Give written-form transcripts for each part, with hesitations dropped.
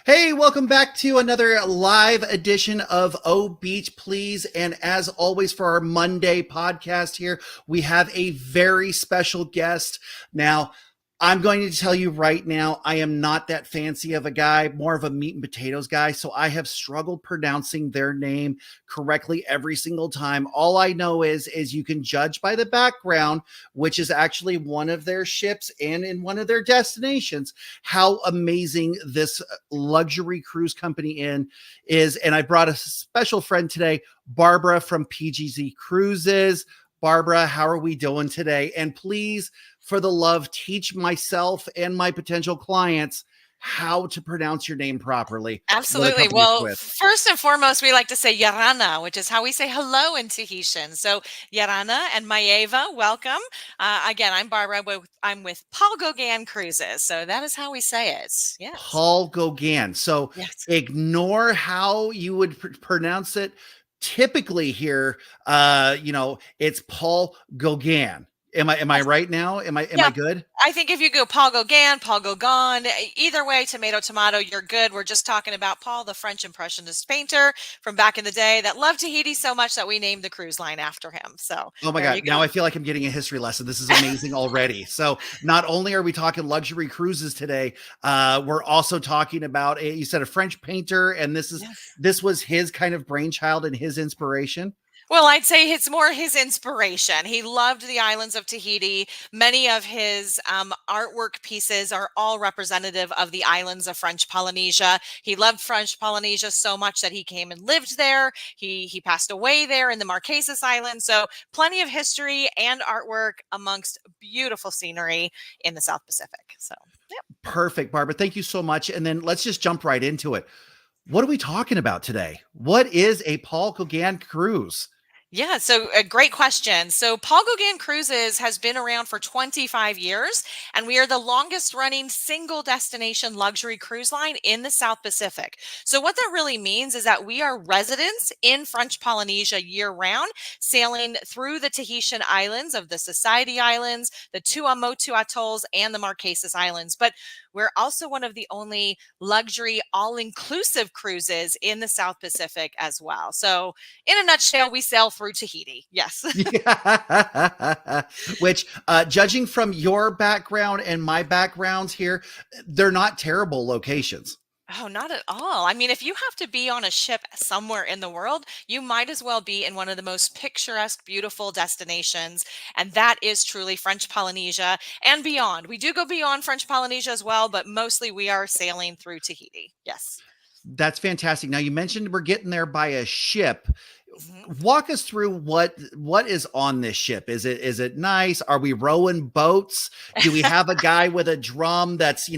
Hey, welcome back to another live edition of Oh Beach Please. And as always, for our Monday podcast here, we have a very special guest. Now, I'm going to tell you right now, I am not that fancy of a guy, more of a meat and potatoes guy. So I have struggled pronouncing their name correctly every single time. All I know is you can judge by the background, which is actually one of their ships and in one of their destinations, how amazing this luxury cruise company is. And I brought a special friend today, Barbara from PGC Cruises. Barbara, how are we doing today? And please, for the love, teach myself and my potential clients how to pronounce your name properly. Absolutely. Well, first and foremost, we like to say Yarana, which is how we say hello in Tahitian. So Yarana and Maeva, welcome. Again, I'm Barbara. I'm with Paul Gauguin Cruises. So that is how we say it. Yes. Paul Gauguin. So yes. Ignore how you would pronounce it. Typically here, it's Paul Gauguin. Am I right now? Am I good? I think if you go Paul Gauguin, Paul Gauguin, either way, tomato, tomato, you're good. We're just talking about Paul, the French Impressionist painter from back in the day that loved Tahiti so much that we named the cruise line after him. So, oh my God, now I feel like I'm getting a history lesson. This is amazing already. So not only are we talking luxury cruises today, we're also talking about, you said a French painter, and this was his kind of brainchild and his inspiration. Well, I'd say it's more his inspiration. He loved the islands of Tahiti. Many of his artwork pieces are all representative of the islands of French Polynesia. He loved French Polynesia so much that he came and lived there. He passed away there in the Marquesas Islands. So plenty of history and artwork amongst beautiful scenery in the South Pacific. So, yeah. Perfect, Barbara. Thank you so much. And then let's just jump right into it. What are we talking about today? What is a Paul Gauguin cruise? Yeah, so a great question. So Paul Gauguin Cruises has been around for 25 years, and we are the longest running single destination luxury cruise line in the South Pacific. So what that really means is that we are residents in French Polynesia year round, sailing through the Tahitian islands of the Society Islands, the Tuamotus atolls, and the Marquesas Islands. But we're also one of the only luxury all-inclusive cruises in the South Pacific as well. So in a nutshell, we sail through Tahiti. Yes. Yeah. Which, judging from your background and my backgrounds here, they're not terrible locations. Oh, not at all. I mean, if you have to be on a ship somewhere in the world, you might as well be in one of the most picturesque, beautiful destinations. And that is truly French Polynesia and beyond. We do go beyond French Polynesia as well, but mostly we are sailing through Tahiti. Yes. That's fantastic. Now, you mentioned we're getting there by a ship. Mm-hmm. Walk us through what is on this ship. Is it nice? Are we rowing boats? Do we have a guy with a drum that's,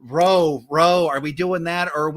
row? Are we doing that? Or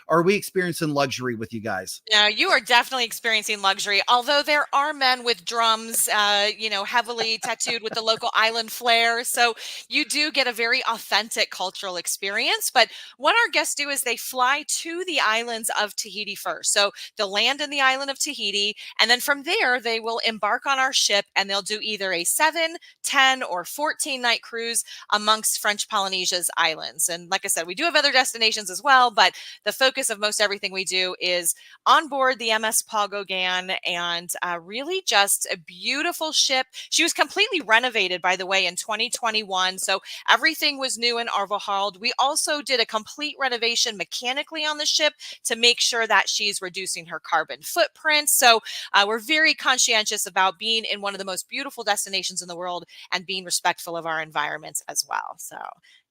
are we experiencing luxury with you guys? Yeah, you are definitely experiencing luxury. Although there are men with drums, heavily tattooed with the local island flair. So you do get a very authentic cultural experience. But what our guests do is they fly to the islands of Tahiti first. So they'll land in the island of Tahiti, and then from there they will embark on our ship, and they'll do either a 7, 10, or 14 night cruise amongst French Polynesia's islands. And like I said, we do have other destinations as well, but the focus of most everything we do is on board the MS Paul Gauguin, and really just a beautiful ship. She was completely renovated, by the way, in 2021. So everything was new and overhauled. We also did a complete renovation mechanically on the ship to make sure that she's reducing her carbon footprint. So we're very conscientious about being in one of the most beautiful destinations in the world and being respectful of our environments as well. So,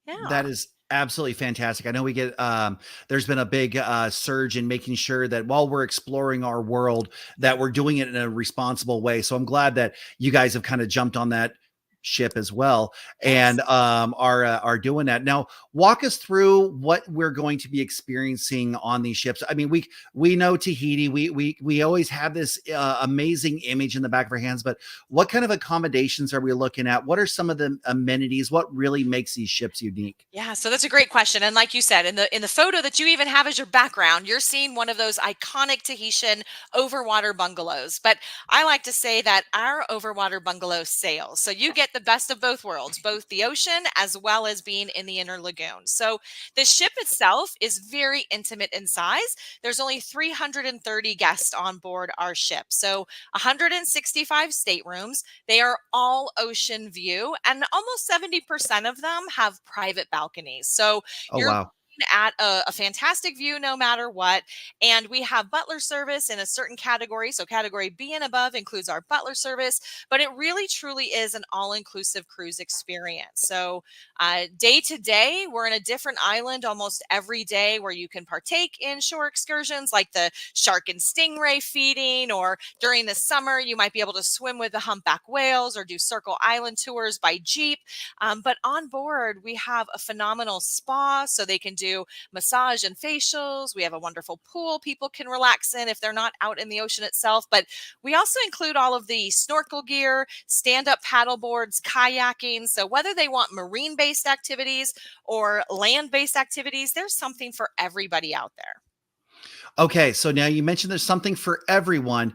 yeah. That is absolutely fantastic. I know we get there's been a big surge in making sure that while we're exploring our world, that we're doing it in a responsible way. So I'm glad that you guys have kind of jumped on that ship as well and are doing that. Now, walk us through what we're going to be experiencing on these ships. I mean, we know Tahiti. We always have this amazing image in the back of our hands, but what kind of accommodations are we looking at? What are some of the amenities? What really makes these ships unique? Yeah, so that's a great question. And like you said, in the photo that you even have as your background, you're seeing one of those iconic Tahitian overwater bungalows. But I like to say that our overwater bungalow sails. So you get the best of both worlds, both the ocean as well as being in the inner lagoon. So the ship itself is very intimate in size. There's only 330 guests on board our ship. So 165 staterooms. They are all ocean view, and almost 70% of them have private balconies. So Oh, you're wow. at a fantastic view no matter what. And we have butler service in a certain category. So category B and above includes our butler service, but it really truly is an all-inclusive cruise experience. So day to day, we're in a different island almost every day where you can partake in shore excursions like the shark and stingray feeding, or during the summer, you might be able to swim with the humpback whales or do Circle Island tours by Jeep. But on board, we have a phenomenal spa, so they can do massage and facials. We have a wonderful pool people can relax in if they're not out in the ocean itself. But we also include all of the snorkel gear, stand-up paddle boards, kayaking. So whether they want marine-based activities or land-based activities, there's something for everybody out there. Okay, so now you mentioned there's something for everyone.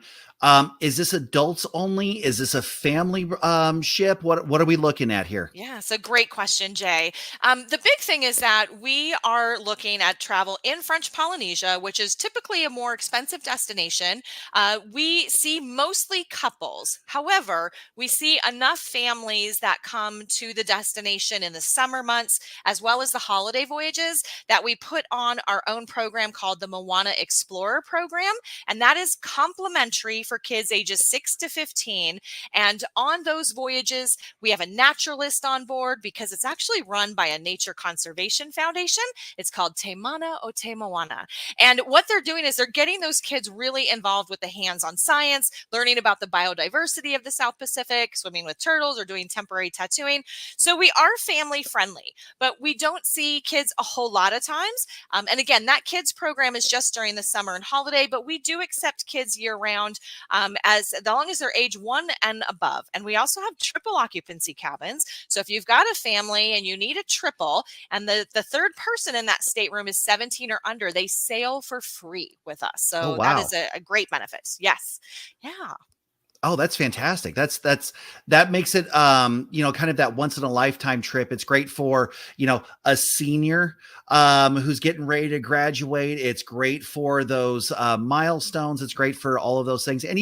Is this adults only? Is this a family ship? What are we looking at here? Yeah, it's a great question, Jay. The big thing is that we are looking at travel in French Polynesia, which is typically a more expensive destination. We see mostly couples. However, we see enough families that come to the destination in the summer months, as well as the holiday voyages, that we put on our own program called the Moana Explorer program. And that is complimentary for kids ages 6 to 15. And on those voyages, we have a naturalist on board because it's actually run by a nature conservation foundation. It's called Te Mana o Te Moana. And what they're doing is they're getting those kids really involved with the hands-on science, learning about the biodiversity of the South Pacific, swimming with turtles, or doing temporary tattooing. So we are family friendly, but we don't see kids a whole lot of times. And again, that kids program is just during the summer and holiday, but we do accept kids year round, as long as they're age 1 and above. And we also have triple occupancy cabins. So if you've got a family and you need a triple, and the third person in that stateroom is 17 or under, they sail for free with us. Oh, So that is wow. a great benefit. Yes. Yeah. Oh, that's fantastic. That makes it kind of that once in a lifetime trip. It's great for, a senior who's getting ready to graduate. It's great for those milestones. It's great for all of those things. And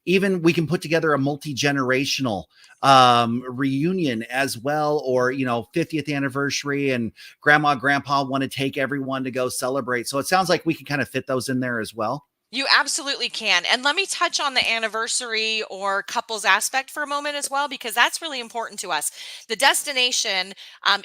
even we can put together a multi-generational reunion as well, or 50th anniversary, and grandma, grandpa want to take everyone to go celebrate. So it sounds like we can kind of fit those in there as well. You absolutely can. And let me touch on the anniversary or couples aspect for a moment as well, because that's really important to us. The destination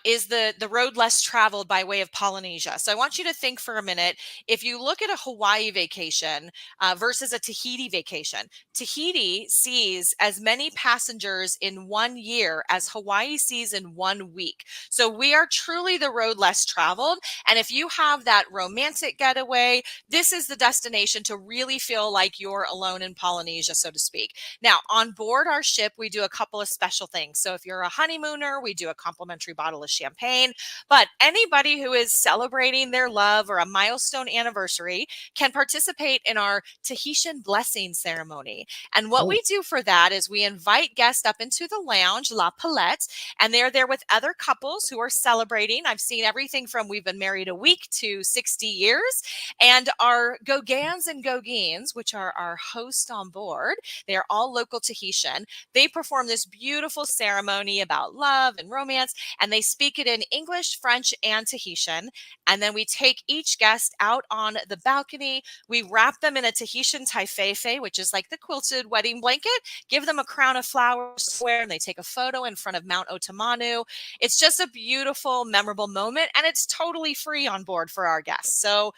is the road less traveled by way of Polynesia. So I want you to think for a minute. If you look at a Hawaii vacation versus a Tahiti vacation, Tahiti sees as many passengers in 1 year as Hawaii sees in 1 week. So we are truly the road less traveled. And if you have that romantic getaway, this is the destination to really feel like you're alone in Polynesia, so to speak. Now, on board our ship, we do a couple of special things. So if you're a honeymooner, we do a complimentary bottle of champagne. But anybody who is celebrating their love or a milestone anniversary can participate in our Tahitian blessing ceremony. And what Oh, we do for that is we invite guests up into the lounge, La Palette, and they're there with other couples who are celebrating. I've seen everything from we've been married a week to 60 years. And our Gauguins and Gauguins, which are our hosts on board, they are all local Tahitian. They perform this beautiful ceremony about love and romance, and they speak it in English, French, and Tahitian. And then we take each guest out on the balcony. We wrap them in a Tahitian taifefe, which is like the quilted wedding blanket, give them a crown of flowers, swear, and they take a photo in front of Mount Otamanu. It's just a beautiful, memorable moment, and it's totally free on board for our guests. So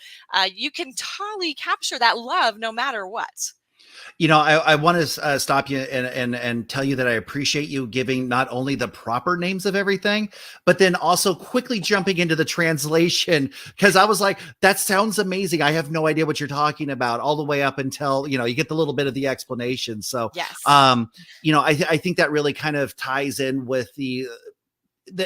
you can totally capture that love no matter what. I want to stop you and tell you that I appreciate you giving not only the proper names of everything, but then also quickly jumping into the translation, because I was like, that sounds amazing. I have no idea what you're talking about, all the way up until you get the little bit of the explanation. So, Yes. I think that really kind of ties in with the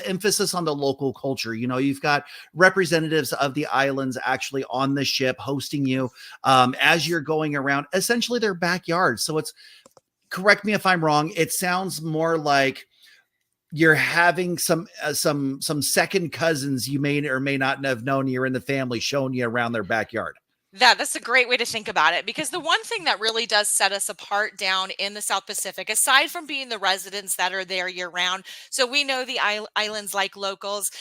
emphasis on the local culture. You've got representatives of the islands actually on the ship hosting you as you're going around essentially their backyard. So correct me if I'm wrong, it sounds more like you're having some second cousins you may or may not have known you're in the family showing you around their backyard. That's a great way to think about it, because the one thing that really does set us apart down in the South Pacific, aside from being the residents that are there year round, so we know the islands like locals,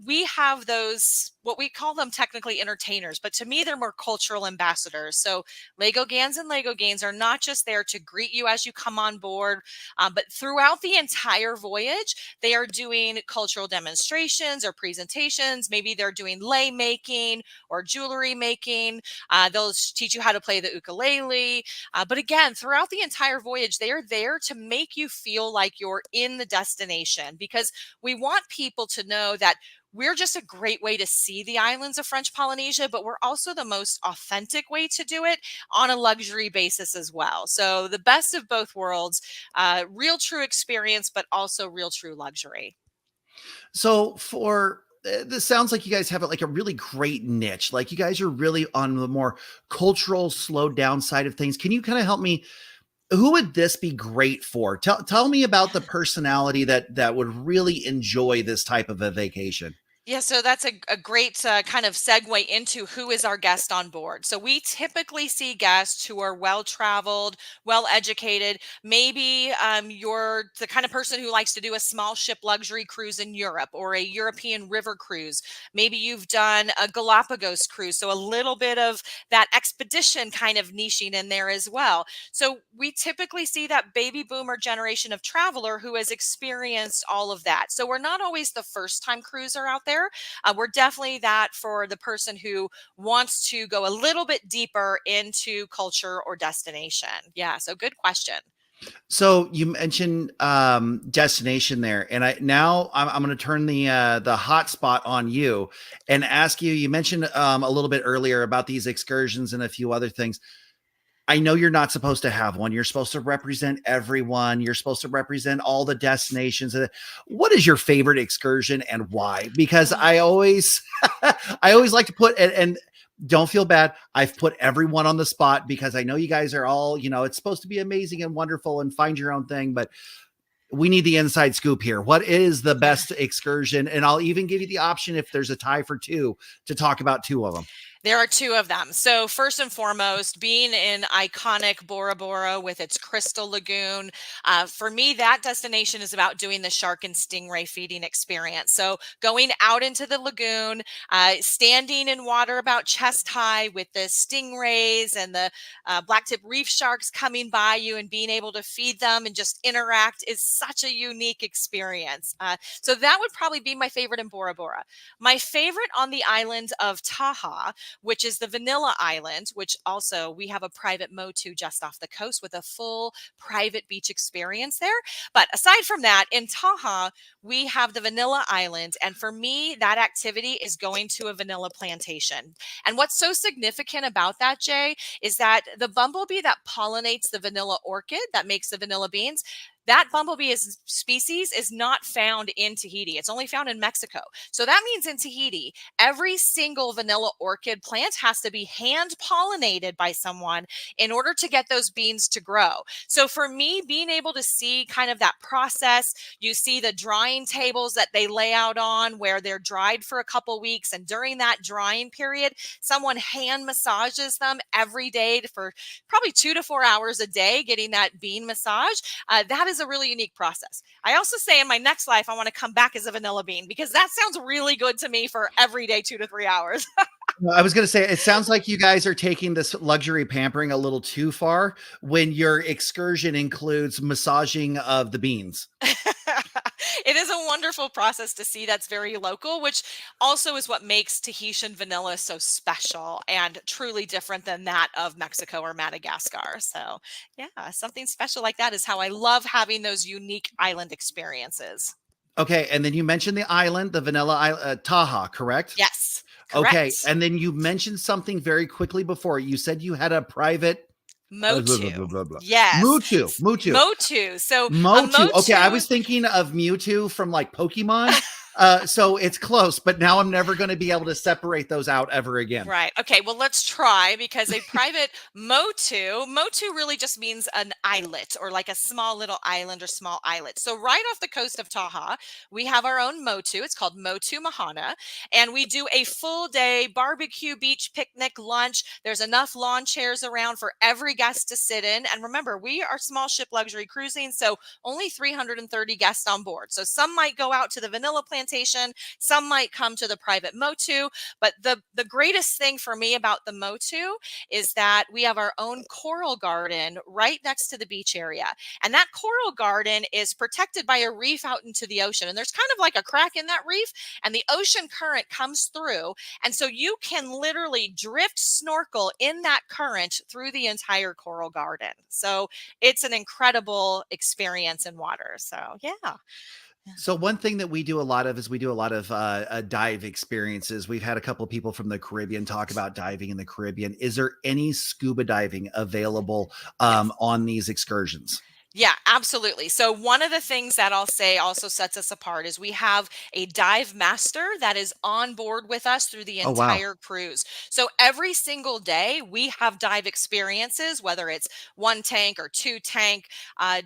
we have those, what we call them technically entertainers, but to me, they're more cultural ambassadors. So Legogans and Legoganes are not just there to greet you as you come on board, but throughout the entire voyage, they are doing cultural demonstrations or presentations. Maybe they're doing lei making or jewelry making. They'll teach you how to play the ukulele. But again, throughout the entire voyage, they are there to make you feel like you're in the destination, because we want people to know that we're just a great way to see the islands of French Polynesia, but we're also the most authentic way to do it on a luxury basis as well. So the best of both worlds, real true experience, but also real true luxury. So for this sounds like you guys have like a really great niche. Like you guys are really on the more cultural, slowed down side of things. Can you kind of help me? Who would this be great for? Tell me about the personality that would really enjoy this type of a vacation. Yeah, so that's a great kind of segue into who is our guest on board. So we typically see guests who are well-traveled, well-educated. Maybe you're the kind of person who likes to do a small ship luxury cruise in Europe or a European river cruise. Maybe you've done a Galapagos cruise, so a little bit of that expedition kind of niching in there as well. So we typically see that baby boomer generation of traveler who has experienced all of that. So we're not always the first-time cruiser out there. We're definitely that for the person who wants to go a little bit deeper into culture or destination. Yeah, so good question. So you mentioned destination there, and I'm going to turn the hot spot on you and ask you. You mentioned a little bit earlier about these excursions and a few other things. I know you're not supposed to have one. You're supposed to represent everyone. You're supposed to represent all the destinations. What is your favorite excursion and why? Because I always, I always like to put, and don't feel bad. I've put everyone on the spot because I know you guys are all, it's supposed to be amazing and wonderful and find your own thing, but we need the inside scoop here. What is the best excursion? And I'll even give you the option, if there's a tie for two, to talk about two of them. There are two of them. So first and foremost, being in iconic Bora Bora with its crystal lagoon, for me, that destination is about doing the shark and stingray feeding experience. So going out into the lagoon, standing in water about chest high with the stingrays and the blacktip reef sharks coming by you and being able to feed them and just interact is such a unique experience. So that would probably be my favorite in Bora Bora. My favorite on the island of Taha, which is the Vanilla Island, which also we have a private motu just off the coast with a full private beach experience there. But aside from that, in Taha, we have the Vanilla Island. And for me, that activity is going to a vanilla plantation. And what's so significant about that, Jay, is that the bumblebee that pollinates the vanilla orchid that makes the vanilla beans, that bumblebee species is not found in Tahiti. It's only found in Mexico. So that means in Tahiti, every single vanilla orchid plant has to be hand pollinated by someone in order to get those beans to grow. So for me, being able to see kind of that process, you see the drying tables that they lay out on where they're dried for a couple weeks. And during that drying period, someone hand massages them every day for probably 2 to 4 hours a day, getting that bean massage. That is a really unique process. I also say in my next life, I want to come back as a vanilla bean because that sounds really good to me for every day, 2 to 3 hours. I was going to say, it sounds like you guys are taking this luxury pampering a little too far when your excursion includes massaging of the beans. It is a wonderful process to see that's very local, which also is what makes Tahitian vanilla so special and truly different than that of Mexico or Madagascar. So yeah, something special like that is how I love having those unique island experiences. Okay. And then you mentioned the island, the Vanilla Island, Taha, correct? Yes. Correct. Okay. And then you mentioned something very quickly before. You said you had a private Motu. Blah, blah, blah. Yes. Motu. Motu. So Motu. Motu. Okay, I was thinking of Mewtwo from like Pokemon. So it's close, but now I'm never going to be able to separate those out ever again. Right. Okay. Well, let's try because a private motu really just means an islet or like a small little island or small islet. So right off the coast of Taha, we have our own motu. It's called Motu Mahana, and we do a full day barbecue, beach picnic, lunch. There's enough lawn chairs around for every guest to sit in. And remember, we are small ship luxury cruising, so only 330 guests on board. So some might go out to the vanilla plantation, some might come to the private motu. But the greatest thing for me about the Motu is that we have our own coral garden right next to the beach area. And that coral garden is protected by a reef out into the ocean. And there's kind of like a crack in that reef, and the ocean current comes through. And so you can literally drift snorkel in that current through the entire coral garden. So it's an incredible experience in water. So yeah. So one thing that we do a lot of is we do a lot of dive experiences. We've had a couple of people from the Caribbean talk about diving in the Caribbean. Is there any scuba diving available on these excursions? Yeah, absolutely. So one of the things that I'll say also sets us apart is we have a dive master that is on board with us through the Oh, wow. entire cruise. So every single day we have dive experiences, whether it's one tank or two tank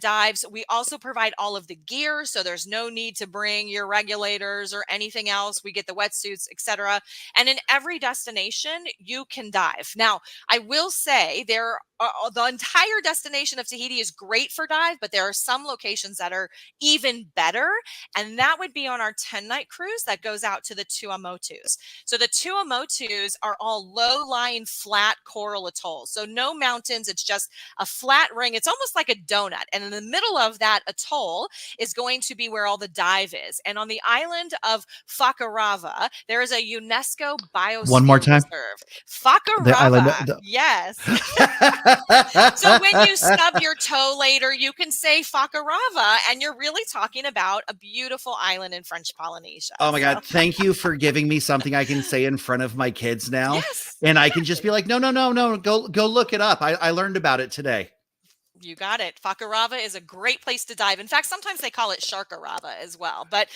dives. We also provide all of the gear, so there's no need to bring your regulators or anything else. We get the wetsuits, etc. And in every destination, you can dive. Now, I will say the entire destination of Tahiti is great for dive, but there are some locations that are even better. And that would be on our 10-night cruise that goes out to the Tuamotus. So the Tuamotus are all low-lying flat coral atolls. So no mountains, it's just a flat ring. It's almost like a donut. And in the middle of that atoll is going to be where all the dive is. And on the island of Fakarava, there is a UNESCO One more biosphere time. reserve. The island. Fakarava, yes. So when you stub your toe later, you can say Fakarava, and you're really talking about a beautiful island in French Polynesia. Oh my God. Thank you for giving me something I can say in front of my kids now. Yes. And I can just be like, no. Go look it up. I learned about it today. You got it. Fakarava is a great place to dive. In fact, sometimes they call it Sharkarava as well. But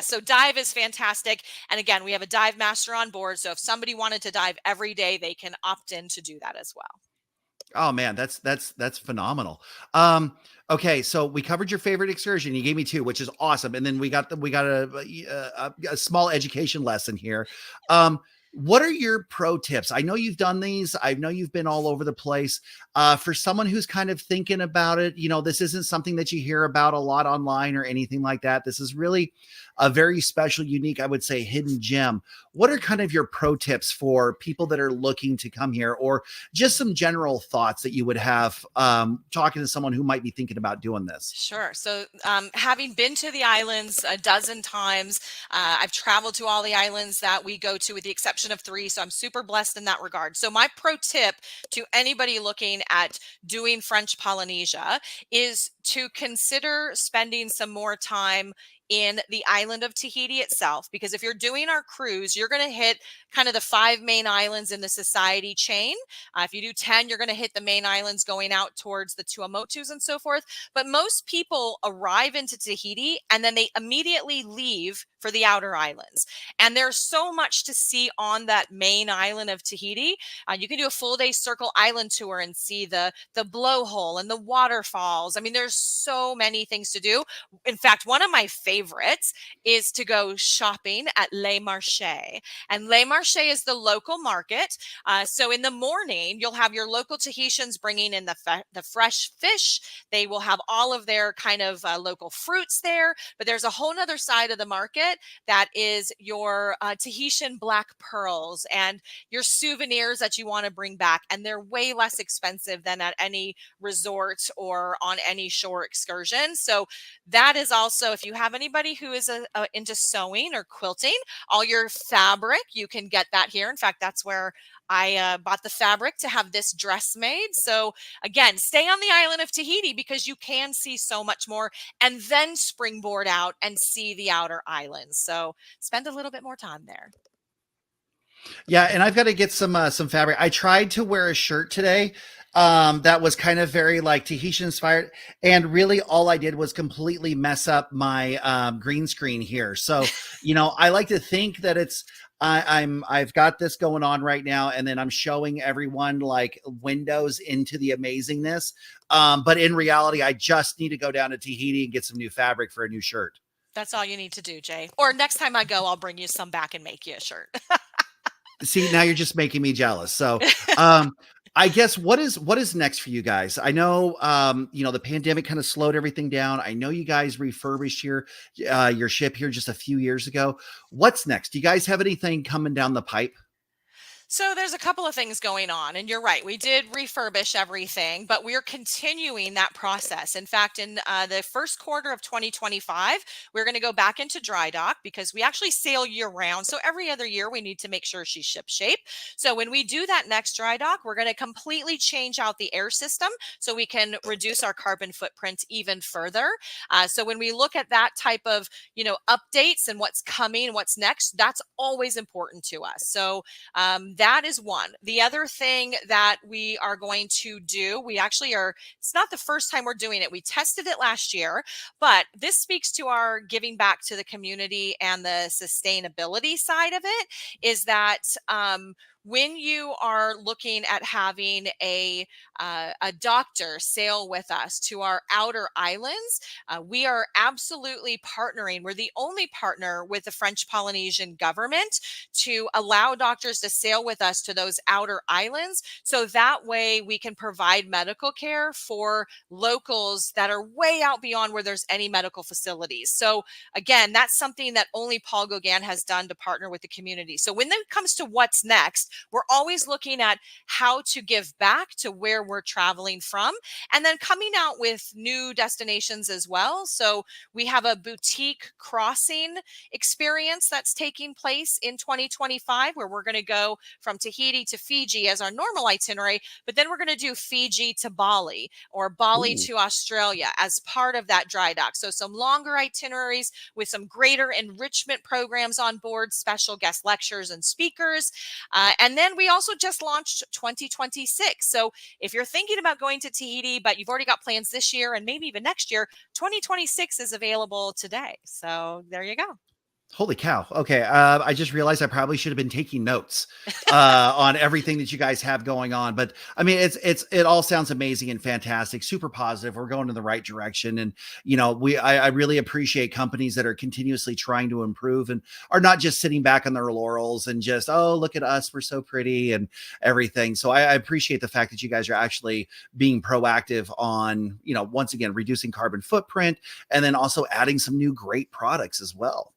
so dive is fantastic. And again, we have a dive master on board. So if somebody wanted to dive every day, they can opt in to do that as well. Oh man, that's phenomenal. Okay, so we covered your favorite excursion. You gave me two, which is awesome, and then we got a small education lesson here. What are your pro tips? I know you've done these. I know you've been all over the place. For someone who's kind of thinking about it, this isn't something that you hear about a lot online or anything like that. This is really a very special, unique, I would say, hidden gem. What are kind of your pro tips for people that are looking to come here, or just some general thoughts that you would have talking to someone who might be thinking about doing this? Sure. So having been to the islands a dozen times, I've traveled to all the islands that we go to with the exception of 3. So I'm super blessed in that regard. So my pro tip to anybody looking at doing French Polynesia is to consider spending some more time in the island of Tahiti itself, because if you're doing our cruise, you're going to hit kind of the 5 main islands in the society chain. If you do 10, you're going to hit the main islands going out towards the Tuamotus and so forth. But most people arrive into Tahiti and then they immediately leave for the outer islands. And there's so much to see on that main island of Tahiti. You can do a full day circle island tour and see the blowhole and the waterfalls. I mean, there's so many things to do. In fact, one of my favorites is to go shopping at Le Marché. And Le Marché is the local market. So in the morning, you'll have your local Tahitians bringing in the fresh fish. They will have all of their kind of local fruits there. But there's a whole nother side of the market that is your Tahitian black pearls and your souvenirs that you want to bring back. And they're way less expensive than at any resort or on any shore excursion. So that is also, if you have anybody who is into sewing or quilting, all your fabric, you can get that here. In fact, that's where I bought the fabric to have this dress made. So again, stay on the island of Tahiti because you can see so much more, and then springboard out and see the outer islands. So spend a little bit more time there. Yeah, and I've got to get some fabric. I tried to wear a shirt today. that was kind of very like Tahitian inspired. And really all I did was completely mess up my green screen here. So, I like to think that I've got this going on right now, and then I'm showing everyone like windows into the amazingness. But in reality, I just need to go down to Tahiti and get some new fabric for a new shirt. That's all you need to do, Jay. Or next time I go, I'll bring you some back and make you a shirt. See, now you're just making me jealous. So, I guess what is next for you guys? I know, the pandemic kind of slowed everything down. I know you guys refurbished your ship here just a few years ago. What's next? Do you guys have anything coming down the pipe? So there's a couple of things going on, and you're right. We did refurbish everything, but we're continuing that process. In fact, in the first quarter of 2025, we're going to go back into dry dock because we actually sail year round. So every other year, we need to make sure she's ship shape. So when we do that next dry dock, we're going to completely change out the air system so we can reduce our carbon footprint even further. So when we look at that type of, updates and what's coming, what's next, that's always important to us. So that is one. The other thing that we are going to do, it's not the first time we're doing it. We tested it last year, but this speaks to our giving back to the community and the sustainability side of it, is that when you are looking at having a doctor sail with us to our outer islands, we are absolutely partnering. We're the only partner with the French Polynesian government to allow doctors to sail with us to those outer islands. So that way we can provide medical care for locals that are way out beyond where there's any medical facilities. So again, that's something that only Paul Gauguin has done to partner with the community. So when it comes to what's next, we're always looking at how to give back to where we're traveling from, and then coming out with new destinations as well. So we have a boutique crossing experience that's taking place in 2025, where we're going to go from Tahiti to Fiji as our normal itinerary, but then we're going to do Fiji to Bali or Bali Ooh. to Australia as part of that dry dock. So some longer itineraries with some greater enrichment programs on board, special guest lectures and speakers. And then we also just launched 2026. So if you're thinking about going to Tahiti, but you've already got plans this year and maybe even next year, 2026 is available today. So there you go. Holy cow. Okay. I just realized I probably should have been taking notes on everything that you guys have going on. But I mean, it all sounds amazing and fantastic, super positive. We're going in the right direction. And, I really appreciate companies that are continuously trying to improve and are not just sitting back on their laurels and just, oh, look at us, we're so pretty and everything. So I appreciate the fact that you guys are actually being proactive on, once again, reducing carbon footprint and then also adding some new great products as well.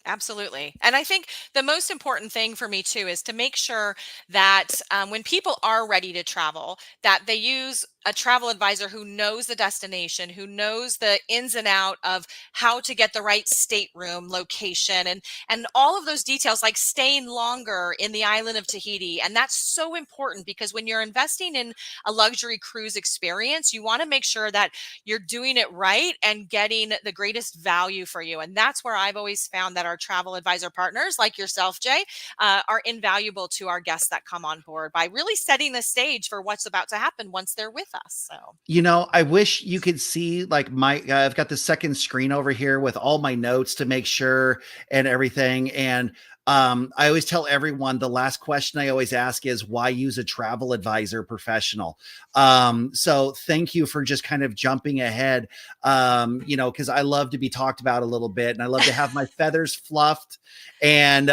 Absolutely. And I think the most important thing for me too is to make sure that when people are ready to travel, that they use a travel advisor who knows the destination, who knows the ins and out of how to get the right stateroom location and all of those details, like staying longer in the island of Tahiti. And that's so important because when you're investing in a luxury cruise experience, you want to make sure that you're doing it right and getting the greatest value for you. And that's where I've always found that our travel advisor partners like yourself, Jay, are invaluable to our guests that come on board by really setting the stage for what's about to happen once they're with us. So, I wish you could see like I've got the second screen over here with all my notes to make sure and everything. And I always tell everyone the last question I always ask is why use a travel advisor professional? So thank you for just kind of jumping ahead, because I love to be talked about a little bit and I love to have my feathers fluffed and,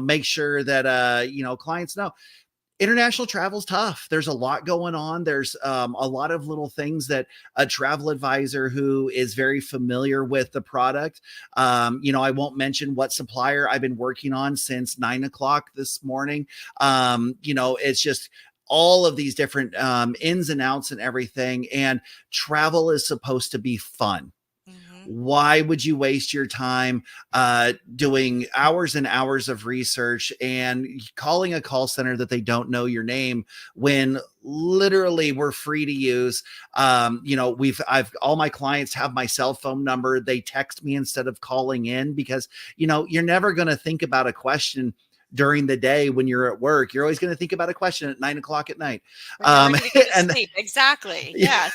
make sure that, clients know. International travel is tough. There's a lot going on. There's a lot of little things that a travel advisor who is very familiar with the product. I won't mention what supplier I've been working on since 9:00 this morning. It's just all of these different ins and outs and everything. And travel is supposed to be fun. Why would you waste your time doing hours and hours of research and calling a call center that they don't know your name when literally we're free to use? All my clients have my cell phone number. They text me instead of calling in because, you're never going to think about a question during the day when you're at work, you're always going to think about a question at 9 o'clock at night. When you're ready to get to And sleep. Exactly. Yes.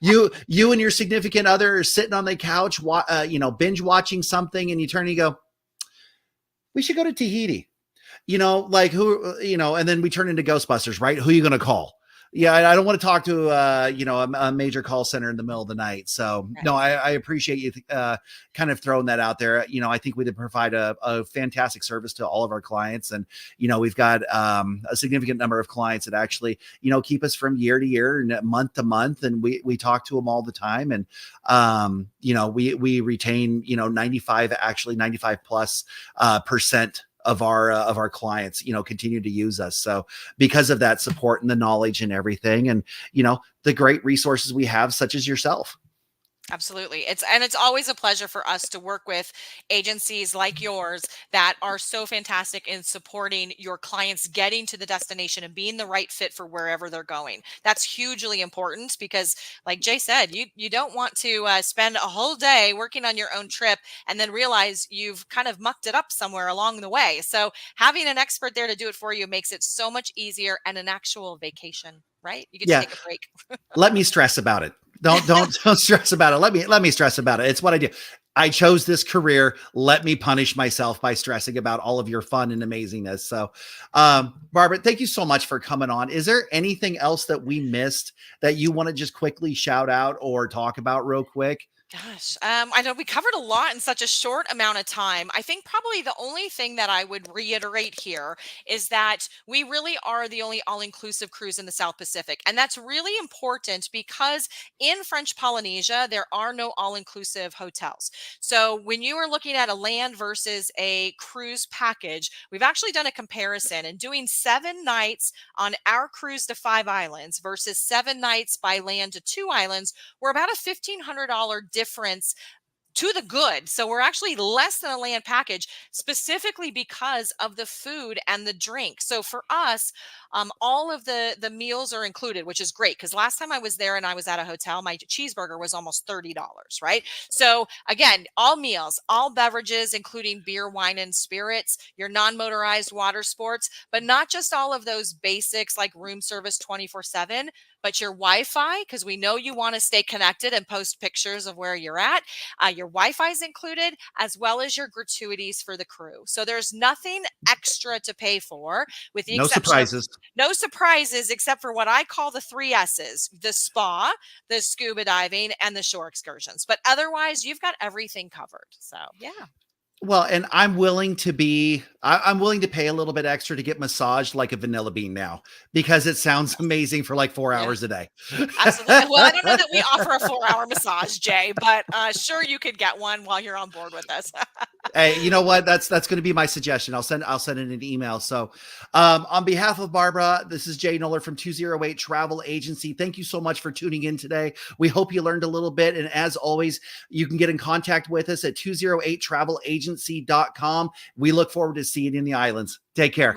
you and your significant other are sitting on the couch, binge watching something, and you turn and you go, we should go to Tahiti. Like and then we turn into Ghostbusters, right? Who are you going to call? Yeah, I don't want to talk to a major call center in the middle of the night. So Right. no, I appreciate you kind of throwing that out there. I think we did provide a fantastic service to all of our clients, and we've got a significant number of clients that actually keep us from year to year and month to month, and we talk to them all the time, and we retain 95 plus percent of our clients continue to use us. So because of that support and the knowledge and everything, and the great resources we have, such as yourself. Absolutely. It's always a pleasure for us to work with agencies like yours that are so fantastic in supporting your clients getting to the destination and being the right fit for wherever they're going. That's hugely important because, like Jay said, you don't want to spend a whole day working on your own trip and then realize you've kind of mucked it up somewhere along the way. So having an expert there to do it for you makes it so much easier, and an actual vacation, right? You get to take a break. Let me stress about it. Don't stress about it. Let me stress about it. It's what I do. I chose this career. Let me punish myself by stressing about all of your fun and amazingness. So, Barbara, thank you so much for coming on. Is there anything else that we missed that you want to just quickly shout out or talk about real quick? Gosh, I know we covered a lot in such a short amount of time. I think probably the only thing that I would reiterate here is that we really are the only all-inclusive cruise in the South Pacific. And that's really important because in French Polynesia, there are no all-inclusive hotels. So when you are looking at a land versus a cruise package, we've actually done a comparison, and doing 7 nights on our cruise to 5 islands versus 7 nights by land to 2 islands, we're about a $1,500 difference to the good. So we're actually less than a land package, specifically because of the food and the drink. So for us, all of the meals are included, which is great, because last time I was there and I was at a hotel, my cheeseburger was almost $30, right? So again, all meals, all beverages, including beer, wine, and spirits, your non-motorized water sports, but not just all of those basics like room service 24/7, but your Wi-Fi, because we know you want to stay connected and post pictures of where you're at. Your Wi-Fi is included, as well as your gratuities for the crew. So there's nothing extra to pay for, with the exception of no surprises, except for what I call the 3 S's: the spa, the scuba diving, and the shore excursions. But otherwise, you've got everything covered. So yeah. Well, and I'm willing to pay a little bit extra to get massaged like a vanilla bean now, because it sounds amazing for like 4 hours a day. Absolutely. Well, I don't know that we offer a 4-hour massage, Jay, but sure, you could get one while you're on board with us. Hey, you know what? That's going to be my suggestion. I'll send it an email. So, on behalf of Barbara, this is Jay Noller from 208 Travel Agency. Thank you so much for tuning in today. We hope you learned a little bit. And as always, you can get in contact with us at 208travelagency.com. We look forward to seeing you in the islands. Take care.